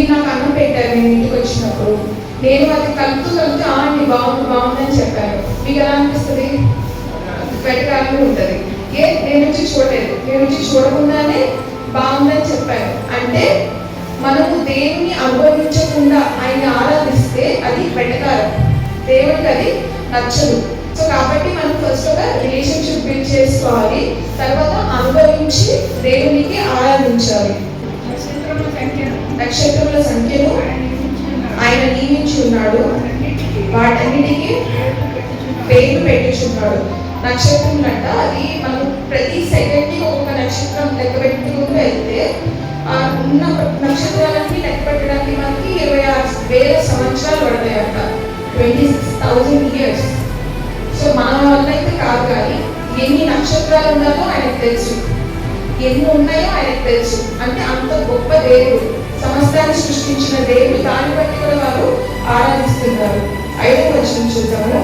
మీరు నాకు అన్నం పెట్టారు నేను ఇంటికి వచ్చినప్పుడు, నేను అది కలుపుతూ అండి బాగుందని చెప్పాను. మీకు ఎలా అనిపిస్తుంది? వెటకారంగా ఉంటుంది. నేను వచ్చి చూడలేదు, నేను వచ్చి చూడకుండానే బాగుందని చెప్పాను అంటే మనము దేవుని అనుభవించకుండా ఆయన ఆరాధిస్తే అది వెటకారం, దేవుడికి అది నచ్చదు. సో కాబట్టి మనం ఫస్ట్ ఒక రిలేషన్షిప్ బిల్డ్ చేసుకోవాలి, తర్వాత అనుభవించి దేవునికి ఆరాధించాలి. నక్షత్రముల సంఖ్యను ఆయన నియమించి ఉన్నాడు, వాటన్నిటికీ పేర్లు పెట్టుచున్నాడు. నక్షత్రం అంట అది మనం ప్రతి సెకండ్కి ఒక్కొక్క నక్షత్రం లెక్క పెట్టుకుంటూ వెళ్తే ఉన్న నక్షత్రాలన్నీ లెక్క పెట్టడానికి మనకి 26,000 సంవత్సరాలు పడతాయంట, 26,000 years. సో మన వల్ల అయితే కాదు, కానీ ఎన్ని నక్షత్రాలు ఉన్నాయో ఆయనకు తెలుసు, ఎన్ని ఉన్నాయో ఆయనకు తెలుసు. అంటే అంత గొప్ప దేవుడు, సమస్తాన్ని సృష్టించిన దేవుడు, దాన్ని బట్టి కూడా వారు ఆరాధిస్తున్నారు. 5వ వచనం చూద్దాము.